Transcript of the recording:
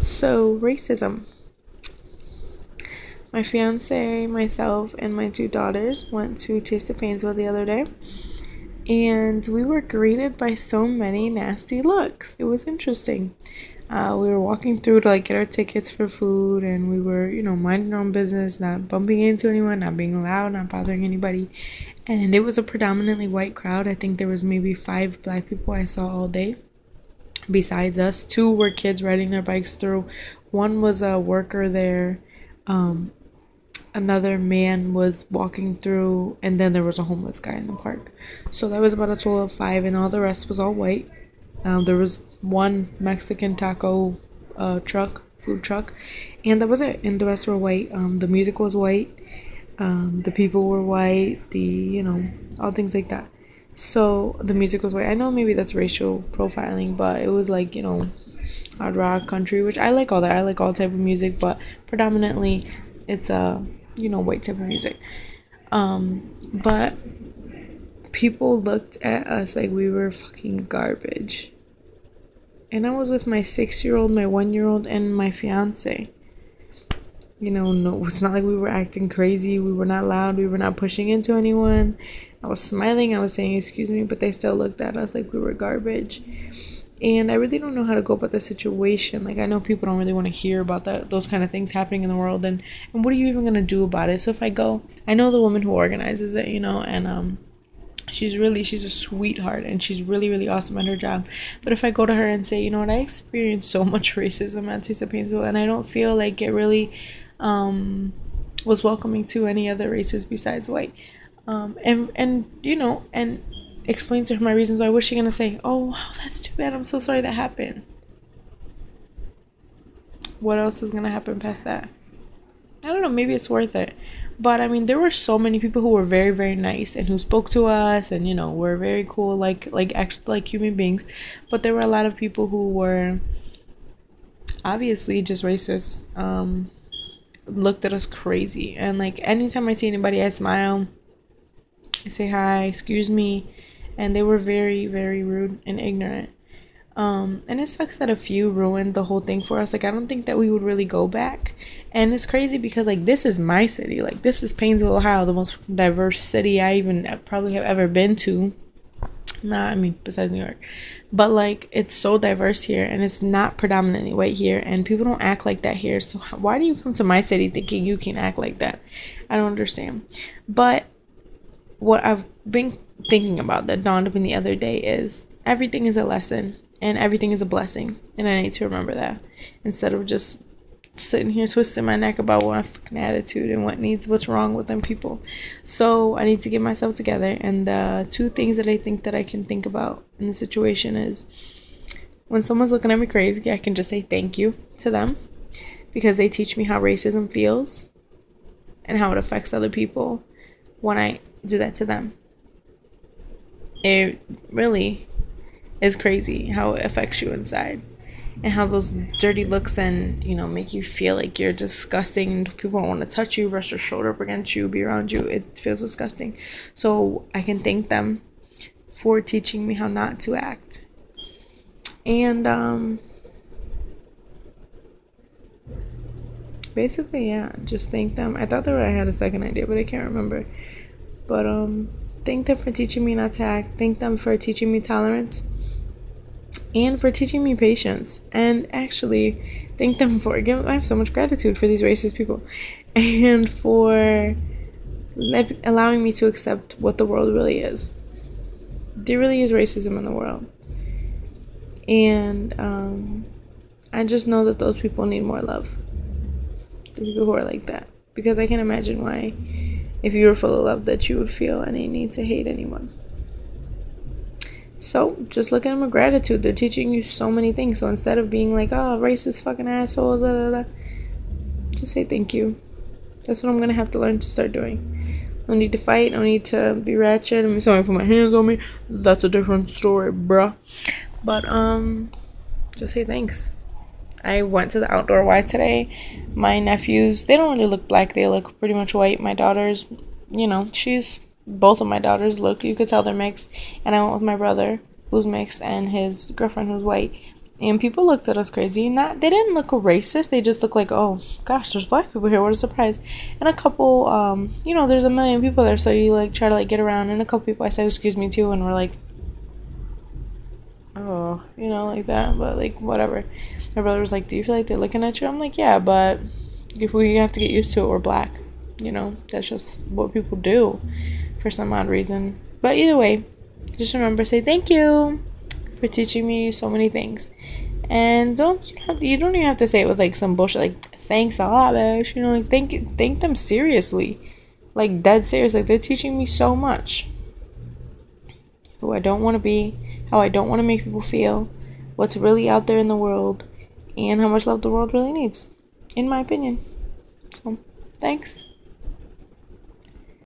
So, racism. My fiance, myself, and my two daughters went to Taste of Painesville the other day, and we were greeted by so many nasty looks. It was interesting. We were walking through to get our tickets for food, and we were, minding our own business, not bumping into anyone, not being loud, not bothering anybody. And it was a predominantly white crowd. I think there was maybe 5 black people I saw all day. Besides us, 2 were kids riding their bikes through. One was a worker there. Another man was walking through, and then there was a homeless guy in the park. So that was about a total of 5, and all the rest was all white. There was one Mexican taco food truck, and that was it. And the rest were white. The music was white. The people were white. All things like that. So the music was white. I know maybe that's racial profiling, but it was hard rock, country, which I like all that. I like all type of music, but predominantly it's white type of music. But people looked at us like we were fucking garbage. And I was with my 6-year-old, my 1-year-old, and my fiance. No, it's not like we were acting crazy. We were not loud. We were not pushing into anyone. I was smiling. I was saying, excuse me, but they still looked at us like we were garbage. And I really don't know how to go about the situation. I know people don't really want to hear about those kind of things happening in the world. And what are you even going to do about it? So if I go, I know the woman who organizes it, and she's a sweetheart, and she's really, really awesome at her job. But if I go to her and say, I experienced so much racism at Taste of Painesville, and I don't feel like it really was welcoming to any other races besides white. And explain to her my reasons why. What's she gonna say? Oh, wow, that's too bad. I'm so sorry that happened. What else is gonna happen past that? I don't know. Maybe it's worth it. But there were so many people who were very, very nice and who spoke to us and were very cool, actually like human beings. But there were a lot of people who were obviously just racist. Looked at us crazy, and anytime I see anybody, I smile. I say hi, excuse me, and they were very, very rude and ignorant. And it sucks that a few ruined the whole thing for us. I don't think that we would really go back. And it's crazy because this is my city. This is Painesville, Ohio, the most diverse city I even probably have ever been to. Besides New York. But it's so diverse here, and it's not predominantly white here, and people don't act like that here. So why do you come to my city thinking you can act like that? I don't understand. But what I've been thinking about that dawned up in the other day is everything is a lesson and everything is a blessing, and I need to remember that instead of just sitting here twisting my neck about one fucking attitude and what's wrong with them people. So I need to get myself together, and the 2 things that I think that I can think about in the situation is when someone's looking at me crazy, I can just say thank you to them because they teach me how racism feels and how it affects other people when I do that to them. It really is crazy how it affects you inside. And how those dirty looks and, make you feel like you're disgusting and people don't want to touch you, brush their shoulder up against you, be around you. It feels disgusting. So I can thank them for teaching me how not to act. And basically, yeah, just thank them. I thought I had a second idea, but I can't remember. But thank them for teaching me not to act. Thank them for teaching me tolerance. And for teaching me patience. And actually, thank them for I have so much gratitude for these racist people. And for allowing me to accept what the world really is. There really is racism in the world. And I just know that those people need more love. The people who are like that. Because I can imagine why, if you were full of love, that you would feel any need to hate anyone. So, just look at them with gratitude. They're teaching you so many things. So, instead of being like, oh, racist fucking assholes, just say thank you. That's what I'm going to have to learn to start doing. No need to fight. No need to be ratchet. I somebody put my hands on me. That's a different story, bruh. But, just say thanks. I went to the outdoor Y today. My nephews, they don't really look black. They look pretty much white. My daughters, both of my daughters look, you could tell they're mixed. And I went with my brother, who's mixed, and his girlfriend, who's white. And people looked at us crazy. Not they didn't look racist. They just looked like, oh gosh, there's black people here. What a surprise! And a couple, there's a million people there, so you like try to like get around. And a couple people, I said excuse me too, and we're like, oh, like that. But like whatever. My brother was like, do you feel like they're looking at you? I'm like, yeah, but if we have to get used to it, we're black. That's just what people do for some odd reason. But either way, just remember, say thank you for teaching me so many things. And you don't even have to say it with like some bullshit like thanks a lot, bitch. Like thank them seriously. Like dead serious. Like they're teaching me so much. Who I don't want to be, how I don't want to make people feel, what's really out there in the world, and how much love the world really needs, in my opinion. So, thanks.